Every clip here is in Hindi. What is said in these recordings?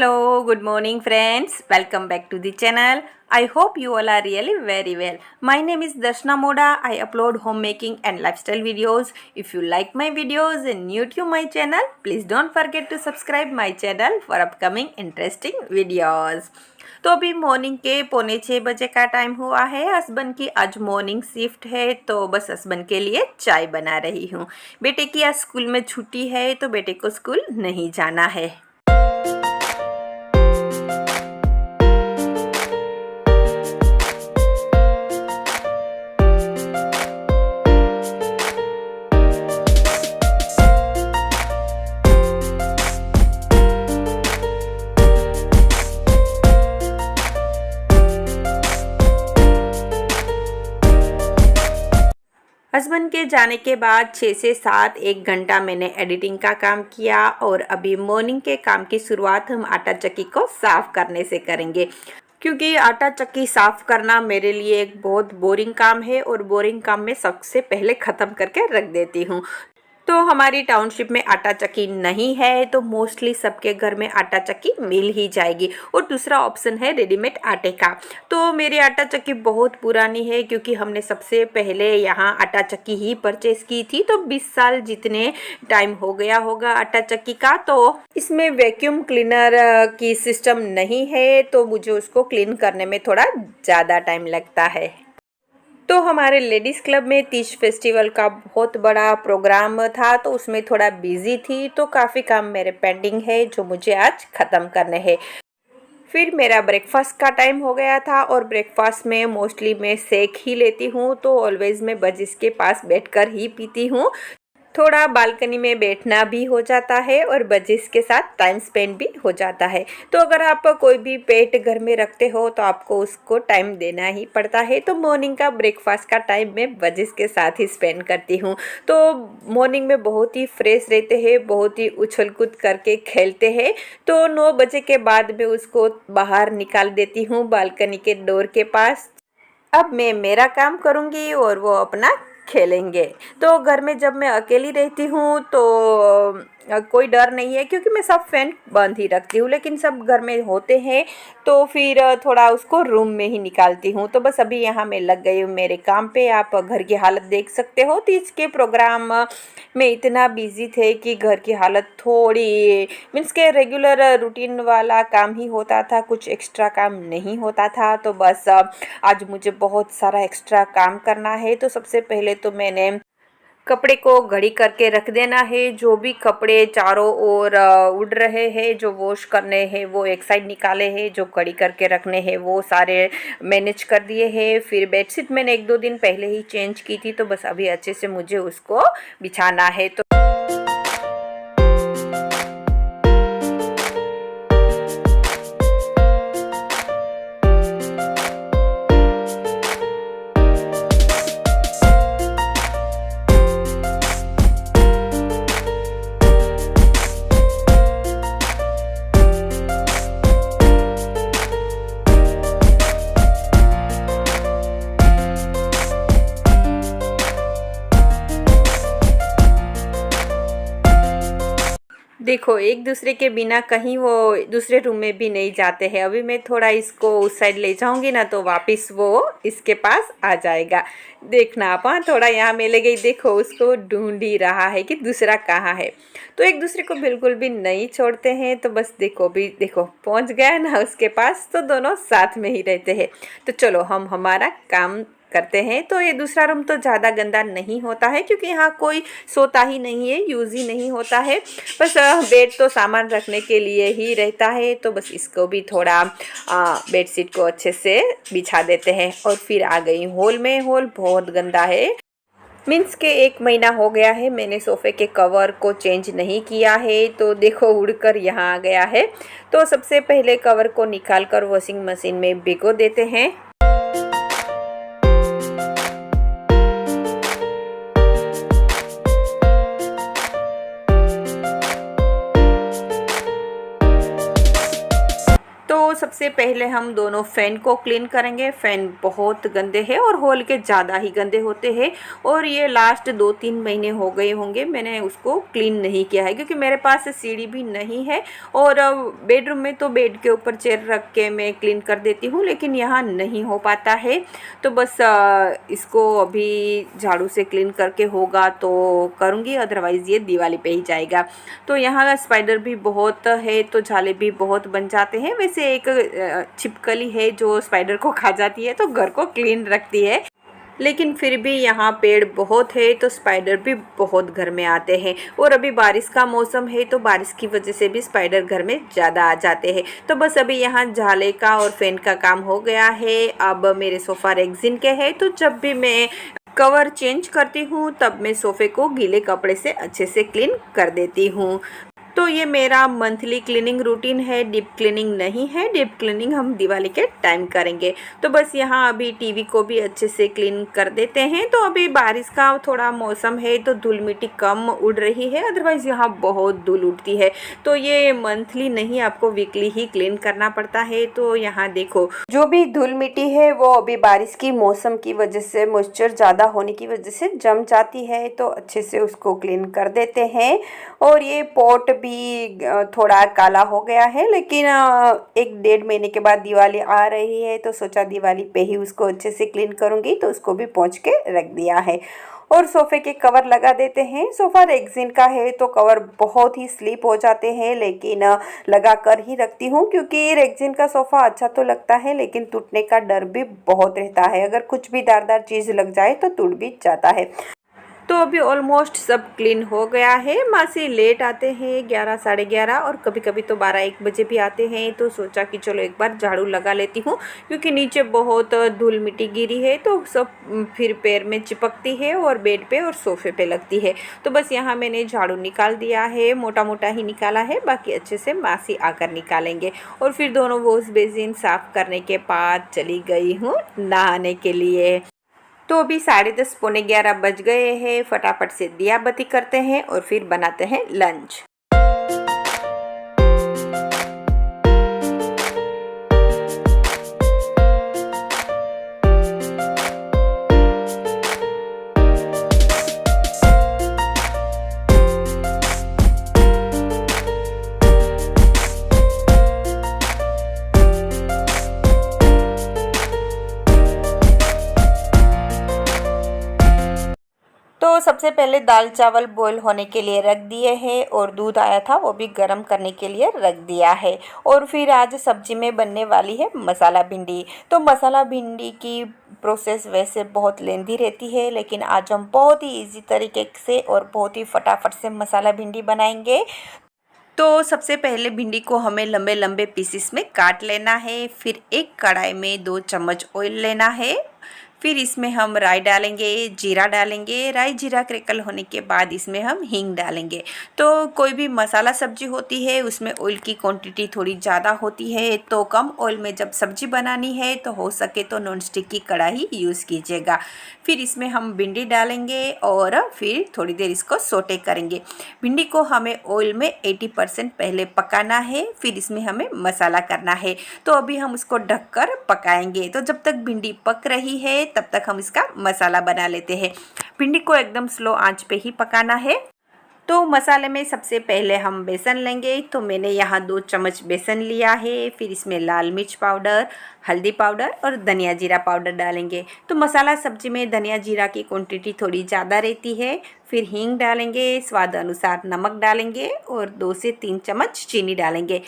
Hello, good morning friends. Welcome back to the channel. I hope you all are really very well. My name is Darshna Moda. I upload homemaking and lifestyle videos. If you like my videos and new to my channel, please don't forget to subscribe my channel for upcoming interesting videos. तो अभी मॉर्निंग के 5:45 का टाइम हुआ है। हस्बैंड की आज मॉर्निंग शिफ्ट है तो बस हस्बैंड के लिए चाय बना रही हूँ। बेटे की आज स्कूल में छुट्टी है तो बेटे को स्कूल नहीं जाना है। हस्बैंड के जाने के बाद 6 से 7 एक घंटा मैंने एडिटिंग का काम किया और अभी मॉर्निंग के काम की शुरुआत हम आटा चक्की को साफ़ करने से करेंगे, क्योंकि आटा चक्की साफ़ करना मेरे लिए एक बहुत बोरिंग काम है और बोरिंग काम में सबसे पहले ख़त्म करके रख देती हूँ। तो हमारी टाउनशिप में आटा चक्की नहीं है तो मोस्टली सबके घर में आटा चक्की मिल ही जाएगी। और दूसरा ऑप्शन है रेडीमेड आटे का। तो मेरी आटा चक्की बहुत पुरानी है, क्योंकि हमने सबसे पहले यहाँ आटा चक्की ही परचेज़ की थी। तो 20 साल जितने टाइम हो गया होगा आटा चक्की का। तो इसमें वैक्यूम क्लीनर की सिस्टम नहीं है तो मुझे उसको क्लीन करने में थोड़ा ज़्यादा टाइम लगता है। तो हमारे लेडीज़ क्लब में तीज फेस्टिवल का बहुत बड़ा प्रोग्राम था तो उसमें थोड़ा बिजी थी, तो काफ़ी काम मेरे पेंडिंग है जो मुझे आज ख़त्म करने हैं। फिर मेरा ब्रेकफास्ट का टाइम हो गया था और ब्रेकफास्ट में मोस्टली मैं शेक ही लेती हूँ, तो ऑलवेज़ मैं बजिस के पास बैठकर ही पीती हूँ। थोड़ा बालकनी में बैठना भी हो जाता है और बजिस के साथ टाइम स्पेंड भी हो जाता है। तो अगर आप कोई भी पेट घर में रखते हो तो आपको उसको टाइम देना ही पड़ता है। तो मॉर्निंग का ब्रेकफास्ट का टाइम मैं बजिस के साथ ही स्पेंड करती हूँ। तो मॉर्निंग में बहुत ही फ्रेश रहते हैं, बहुत ही उछल कूद करके खेलते हैं। तो 9 बजे के बाद मैं उसको बाहर निकाल देती हूँ बालकनी के डोर के पास। अब मैं मेरा काम करूँगी और वो अपना खेलेंगे। तो घर में जब मैं अकेली रहती हूँ तो कोई डर नहीं है, क्योंकि मैं सब फैन बंद ही रखती हूँ। लेकिन सब घर में होते हैं तो फिर थोड़ा उसको रूम में ही निकालती हूँ। तो बस अभी यहाँ मैं लग गई हूँ मेरे काम पे। आप घर की हालत देख सकते हो। तीज के प्रोग्राम में इतना बिजी थे कि घर की हालत थोड़ी मीन्स के रेगुलर रूटीन वाला काम ही होता था, कुछ एक्स्ट्रा काम नहीं होता था। तो बस आज मुझे बहुत सारा एक्स्ट्रा काम करना है। तो सबसे पहले तो मैंने कपड़े को घड़ी करके रख देना है। जो भी कपड़े चारों ओर उड़ रहे हैं, जो वॉश करने हैं वो एक साइड निकाले हैं, जो घड़ी करके रखने हैं वो सारे मैनेज कर दिए हैं। फिर बेडशीट मैंने 1-2 दिन पहले ही चेंज की थी, तो बस अभी अच्छे से मुझे उसको बिछाना है। तो देखो, एक दूसरे के बिना कहीं वो दूसरे रूम में भी नहीं जाते हैं। अभी मैं थोड़ा इसको उस साइड ले जाऊंगी ना तो वापस वो इसके पास आ जाएगा। देखना आप, हाँ थोड़ा यहाँ मैं ले गई, देखो उसको ढूंढ ही रहा है कि दूसरा कहाँ है। तो एक दूसरे को बिल्कुल भी नहीं छोड़ते हैं। तो बस देखो, भी देखो पहुँच गया ना उसके पास। तो दोनों साथ में ही रहते हैं। तो चलो हम हमारा काम करते हैं। तो ये दूसरा रूम तो ज़्यादा गंदा नहीं होता है, क्योंकि यहाँ कोई सोता ही नहीं है, यूज़ ही नहीं होता है। बस बेड तो सामान रखने के लिए ही रहता है। तो बस इसको भी थोड़ा बेडशीट को अच्छे से बिछा देते हैं। और फिर आ गई हॉल में। हॉल बहुत गंदा है, मीन्स के 1 महीना हो गया है मैंने सोफ़े के कवर को चेंज नहीं किया है। तो देखो उड़कर यहाँ आ गया है। तो सबसे पहले कवर को निकाल कर वॉशिंग मशीन में भिगो देते हैं। तो सबसे पहले हम दोनों फ़ैन को क्लीन करेंगे। फ़ैन बहुत गंदे हैं और हॉल के ज़्यादा ही गंदे होते हैं और ये लास्ट 2-3 महीने हो गए होंगे मैंने उसको क्लीन नहीं किया है, क्योंकि मेरे पास सीढ़ी भी नहीं है और बेडरूम में तो बेड के ऊपर चेयर रख के मैं क्लीन कर देती हूँ, लेकिन यहाँ नहीं हो पाता है। तो बस इसको अभी झाड़ू से क्लीन करके होगा तो करूँगी, अदरवाइज़ ये दिवाली पे ही जाएगा। तो यहाँ स्पाइडर भी बहुत है तो झाले भी बहुत बन जाते हैं। वैसे एक छिपकली है जो स्पाइडर को खा जाती है तो घर को क्लीन रखती है, लेकिन फिर भी यहाँ पेड़ बहुत है तो स्पाइडर भी बहुत घर में आते हैं। और अभी बारिश का मौसम है तो बारिश की वजह से भी स्पाइडर घर में ज़्यादा आ जाते हैं। तो बस अभी यहाँ झाले का और फैन का काम हो गया है। अब मेरे सोफ़ा रेक्सिन के है तो जब भी मैं कवर चेंज करती हूँ तब मैं सोफ़े को गीले कपड़े से अच्छे से क्लीन कर देती हूँ। तो ये मेरा मंथली क्लीनिंग रूटीन है, डीप क्लीनिंग नहीं है। डीप क्लीनिंग हम दिवाली के टाइम करेंगे। तो बस यहाँ अभी टीवी को भी अच्छे से क्लीन कर देते हैं। तो अभी बारिश का थोड़ा मौसम है तो धूल मिट्टी कम उड़ रही है, अदरवाइज़ यहाँ बहुत धूल उड़ती है। तो ये मंथली नहीं, आपको वीकली ही क्लीन करना पड़ता है। तो यहाँ देखो जो भी धूल मिट्टी है वो अभी बारिश की मौसम की वजह से, मॉइस्चर ज़्यादा होने की वजह से जम जाती है, तो अच्छे से उसको क्लीन कर देते हैं। और ये पॉट भी थोड़ा काला हो गया है, लेकिन 1-1.5 महीने के बाद दिवाली आ रही है तो सोचा दिवाली पे ही उसको अच्छे से क्लीन करूँगी, तो उसको भी पोंछ के रख दिया है। और सोफ़े के कवर लगा देते हैं। सोफ़ा रेक्सिन का है तो कवर बहुत ही स्लिप हो जाते हैं, लेकिन लगा कर ही रखती हूँ, क्योंकि रेक्सिन का सोफ़ा अच्छा तो लगता है लेकिन टूटने का डर भी बहुत रहता है। अगर कुछ भी धारदार चीज़ लग जाए तो टूट भी जाता है। तो अभी ऑलमोस्ट सब क्लीन हो गया है। मासी लेट आते हैं 11 साढ़े 11 और कभी कभी तो 12-1 बजे भी आते हैं। तो सोचा कि चलो एक बार झाड़ू लगा लेती हूँ, क्योंकि नीचे बहुत धूल मिट्टी गिरी है तो सब फिर पैर में चिपकती है और बेड पे और सोफ़े पे लगती है। तो बस यहाँ मैंने झाड़ू निकाल दिया है, मोटा मोटा ही निकाला है, बाकी अच्छे से मासी आकर निकालेंगे। और फिर दोनों वॉश बेसिन साफ़ करने के बाद चली गई हूँ नहाने के लिए। तो अभी 10:30 पौने 11 बज गए हैं। फटाफट से दिया बत्ती करते हैं और फिर बनाते हैं लंच। तो सबसे पहले दाल चावल बॉईल होने के लिए रख दिए हैं और दूध आया था वो भी गर्म करने के लिए रख दिया है। और फिर आज सब्जी में बनने वाली है मसाला भिंडी। तो मसाला भिंडी की प्रोसेस वैसे बहुत लेंदी रहती है, लेकिन आज हम बहुत ही इजी तरीके से और बहुत ही फटाफट से मसाला भिंडी बनाएंगे। तो सबसे पहले भिंडी को हमें लंबे लंबे पीसेस में काट लेना है। फिर एक कढ़ाई में 2 चम्मच ऑयल लेना है। फिर इसमें हम राई डालेंगे, जीरा डालेंगे। राई जीरा क्रैकल होने के बाद इसमें हम हींग डालेंगे। तो कोई भी मसाला सब्जी होती है उसमें ऑयल की क्वांटिटी थोड़ी ज़्यादा होती है, तो कम ऑयल में जब सब्जी बनानी है तो हो सके तो नॉन स्टिक की कढ़ाई यूज़ कीजिएगा। फिर इसमें हम भिंडी डालेंगे और फिर थोड़ी देर इसको सोटे करेंगे। भिंडी को हमें ऑयल में 80% पहले पकाना है, फिर इसमें हमें मसाला करना है। तो अभी हम उसको ढककर पकाएंगे। तो जब तक भिंडी पक रही है तब तक हम इसका मसाला बना लेते हैं। भिंडी को एकदम स्लो आंच पे ही पकाना है। तो मसाले में सबसे पहले हम बेसन लेंगे। तो मैंने यहाँ 2 चम्मच बेसन लिया है। फिर इसमें लाल मिर्च पाउडर, हल्दी पाउडर और धनिया जीरा पाउडर डालेंगे। तो मसाला सब्जी में धनिया जीरा की क्वांटिटी थोड़ी ज़्यादा रहती है। फिर हींग डालेंगे, स्वाद अनुसार नमक डालेंगे और 2 से 3 चम्मच चीनी डालेंगे।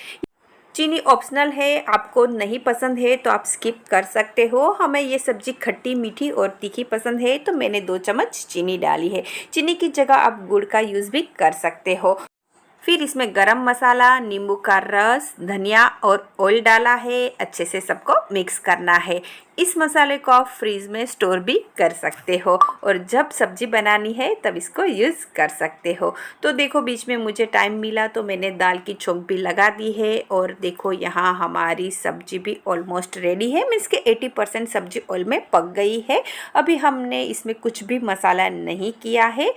चीनी ऑप्शनल है, आपको नहीं पसंद है तो आप स्किप कर सकते हो। हमें ये सब्ज़ी खट्टी मीठी और तीखी पसंद है तो मैंने 2 चम्मच चीनी डाली है। चीनी की जगह आप गुड़ का यूज़ भी कर सकते हो। फिर इसमें गरम मसाला, नींबू का रस, धनिया और ऑयल डाला है। अच्छे से सबको मिक्स करना है। इस मसाले को आप फ्रीज में स्टोर भी कर सकते हो और जब सब्जी बनानी है तब इसको यूज़ कर सकते हो। तो देखो बीच में मुझे टाइम मिला तो मैंने दाल की चौंक भी लगा दी है। और देखो यहाँ हमारी सब्जी भी ऑलमोस्ट रेडी है। मीन्स के 80% सब्जी ऑयल में पक गई है। अभी हमने इसमें कुछ भी मसाला नहीं किया है।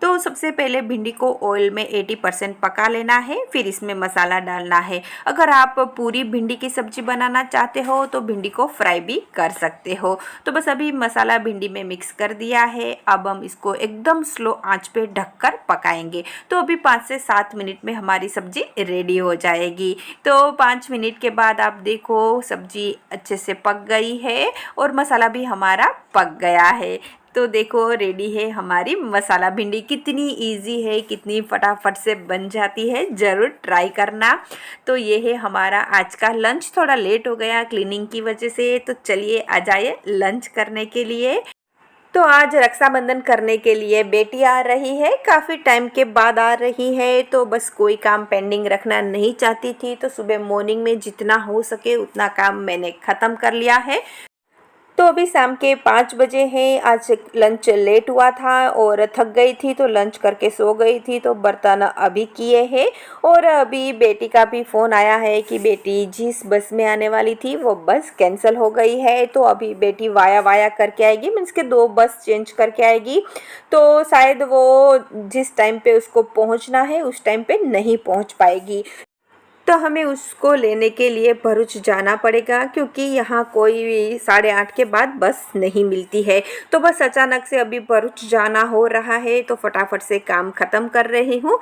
तो सबसे पहले भिंडी को ऑयल में 80% पका लेना है, फिर इसमें मसाला डालना है। अगर आप पूरी भिंडी की सब्जी बनाना चाहते हो तो भिंडी को फ्राई भी कर सकते हो। तो बस अभी मसाला भिंडी में मिक्स कर दिया है। अब हम इसको एकदम स्लो आंच पे ढककर पकाएंगे। तो अभी 5 से 7 मिनट में हमारी सब्जी रेडी हो जाएगी। तो 5 मिनट के बाद आप देखो सब्जी अच्छे से पक गई है और मसाला भी हमारा पक गया है। तो देखो रेडी है हमारी मसाला भिंडी। कितनी इजी है, कितनी फटाफट से बन जाती है, ज़रूर ट्राई करना। तो ये है हमारा आज का लंच। थोड़ा लेट हो गया क्लीनिंग की वजह से, तो चलिए आ जाइए लंच करने के लिए। तो आज रक्षाबंधन करने के लिए बेटी आ रही है, काफ़ी टाइम के बाद आ रही है। तो बस कोई काम पेंडिंग रखना नहीं चाहती थी, तो सुबह मॉर्निंग में जितना हो सके उतना काम मैंने ख़त्म कर लिया है। तो अभी शाम के 5 बजे हैं। आज लंच लेट हुआ था और थक गई थी तो लंच करके सो गई थी। तो बर्तन अभी किए हैं और अभी बेटी का भी फ़ोन आया है कि बेटी जिस बस में आने वाली थी वो बस कैंसिल हो गई है। तो अभी बेटी वाया करके आएगी, मीन्स के 2 बस चेंज करके आएगी। तो शायद वो जिस टाइम पे उसको पहुंचना है उस टाइम पे नहीं पहुंच पाएगी। तो हमें उसको लेने के लिए भरूच जाना पड़ेगा, क्योंकि यहाँ कोई 8:30 के बाद बस नहीं मिलती है। तो बस अचानक से अभी भरूच जाना हो रहा है, तो फटाफट से काम ख़त्म कर रही हूँ।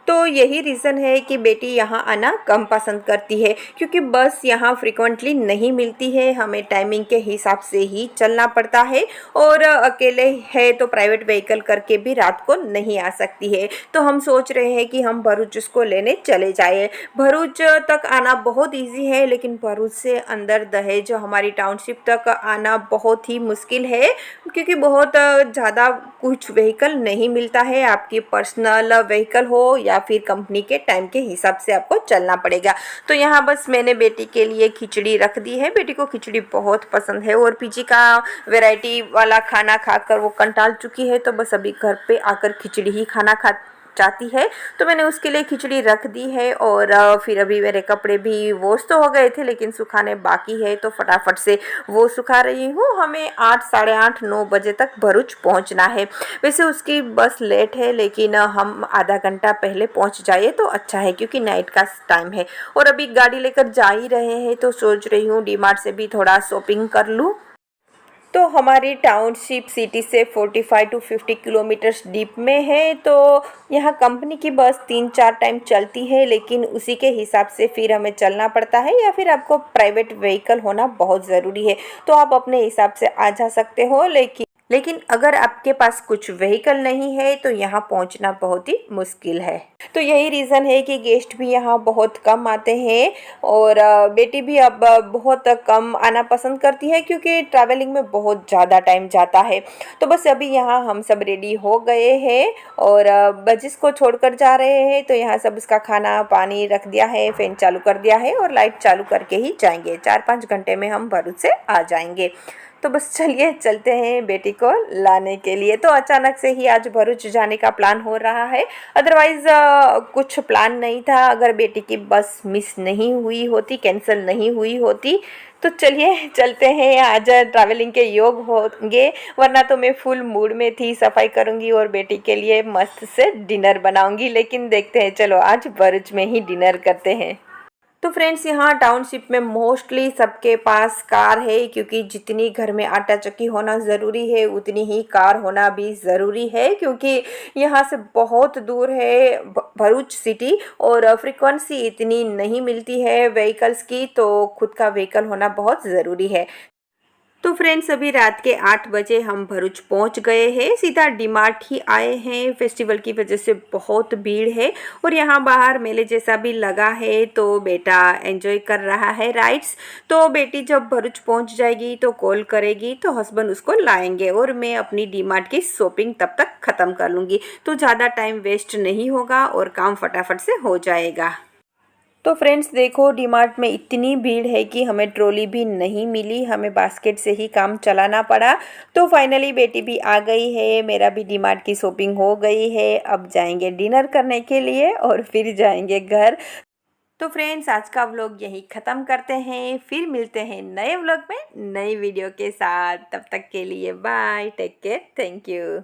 तो यही रीज़न है कि बेटी यहाँ आना कम पसंद करती है, क्योंकि बस यहाँ फ्रिक्वेंटली नहीं मिलती है। हमें टाइमिंग के हिसाब से ही चलना पड़ता है और अकेले है तो प्राइवेट व्हीकल करके भी रात को नहीं आ सकती है। तो हम सोच रहे हैं कि हम भरूच उसको लेने चले जाए। भरूच तक आना बहुत ईजी है, लेकिन भरूच से अंदर दहेज हमारी टाउनशिप तक आना बहुत ही मुश्किल है, क्योंकि बहुत ज़्यादा कुछ व्हीकल नहीं मिलता है। आपकी पर्सनल व्हीकल हो या फिर कंपनी के टाइम के हिसाब से आपको चलना पड़ेगा। तो यहाँ बस मैंने बेटी के लिए खिचड़ी रख दी है। बेटी को खिचड़ी बहुत पसंद है और पीजी का वैरायटी वाला खाना खाकर वो कंटाल चुकी है। तो बस अभी घर पे आकर खिचड़ी ही खाना चाहती है। तो मैंने उसके लिए खिचड़ी रख दी है और फिर अभी मेरे कपड़े भी वॉश तो हो गए थे, लेकिन सुखाने बाकी है, तो फटाफट से वो सुखा रही हूँ। हमें 8, साढ़े 8, 9 बजे तक भरूच पहुँचना है। वैसे उसकी बस लेट है, लेकिन हम आधा घंटा पहले पहुँच जाए तो अच्छा है, क्योंकि नाइट का टाइम है और अभी गाड़ी लेकर जा ही रहे हैं। तो सोच रही हूँ डीमार्ट से भी थोड़ा शॉपिंग कर लूँ। तो हमारी टाउनशिप सिटी से 45 टू 50 किलोमीटर्स डीप में है। तो यहाँ कंपनी की बस 3-4 टाइम चलती है, लेकिन उसी के हिसाब से फिर हमें चलना पड़ता है, या फिर आपको प्राइवेट व्हीकल होना बहुत ज़रूरी है। तो आप अपने हिसाब से आ जा सकते हो, लेकिन अगर आपके पास कुछ व्हीकल नहीं है तो यहाँ पहुँचना बहुत ही मुश्किल है। तो यही रीज़न है कि गेस्ट भी यहाँ बहुत कम आते हैं और बेटी भी अब बहुत कम आना पसंद करती है, क्योंकि ट्रैवलिंग में बहुत ज़्यादा टाइम जाता है। तो बस अभी यहाँ हम सब रेडी हो गए हैं और बजिस को छोड़कर जा रहे हैं। तो यहाँ सब उसका खाना पानी रख दिया है, फ़ैन चालू कर दिया है और लाइट चालू करके ही जाएंगे। 4-5 घंटे में हम भरूच से आ जाएंगे। तो बस चलिए चलते हैं बेटी को लाने के लिए। तो अचानक से ही आज भरूच जाने का प्लान हो रहा है, अदरवाइज़ कुछ प्लान नहीं था। अगर बेटी की बस मिस नहीं हुई होती, कैंसिल नहीं हुई होती, तो चलिए चलते हैं। आज ट्रैवलिंग के योग होंगे, वरना तो मैं फुल मूड में थी, सफाई करूँगी और बेटी के लिए मस्त से डिनर बनाऊँगी। लेकिन देखते हैं, चलो आज भरूच में ही डिनर करते हैं। तो फ्रेंड्स यहाँ टाउनशिप में मोस्टली सबके पास कार है, क्योंकि जितनी घर में आटा चक्की होना ज़रूरी है उतनी ही कार होना भी ज़रूरी है, क्योंकि यहाँ से बहुत दूर है भरूच सिटी और फ्रीक्वेंसी इतनी नहीं मिलती है व्हीकल्स की। तो खुद का व्हीकल होना बहुत ज़रूरी है। तो फ्रेंड्स अभी रात के 8 बजे हम भरूच पहुंच गए हैं। सीधा डीमार्ट ही आए हैं। फेस्टिवल की वजह से बहुत भीड़ है और यहाँ बाहर मेले जैसा भी लगा है, तो बेटा एंजॉय कर रहा है राइड्स। तो बेटी जब भरूच पहुंच जाएगी तो कॉल करेगी, तो हस्बैंड उसको लाएंगे और मैं अपनी डीमार्ट की शॉपिंग तब तक ख़त्म कर लूँगी। तो ज़्यादा टाइम वेस्ट नहीं होगा और काम फटाफट से हो जाएगा। तो फ्रेंड्स देखो डीमार्ट में इतनी भीड़ है कि हमें ट्रॉली भी नहीं मिली, हमें बास्केट से ही काम चलाना पड़ा। तो फाइनली बेटी भी आ गई है, मेरा भी डीमार्ट की शॉपिंग हो गई है। अब जाएंगे डिनर करने के लिए और फिर जाएंगे घर। तो फ्रेंड्स आज का व्लॉग यही ख़त्म करते हैं, फिर मिलते हैं नए व्लॉग में नई वीडियो के साथ। तब तक के लिए bye, take care, thank you.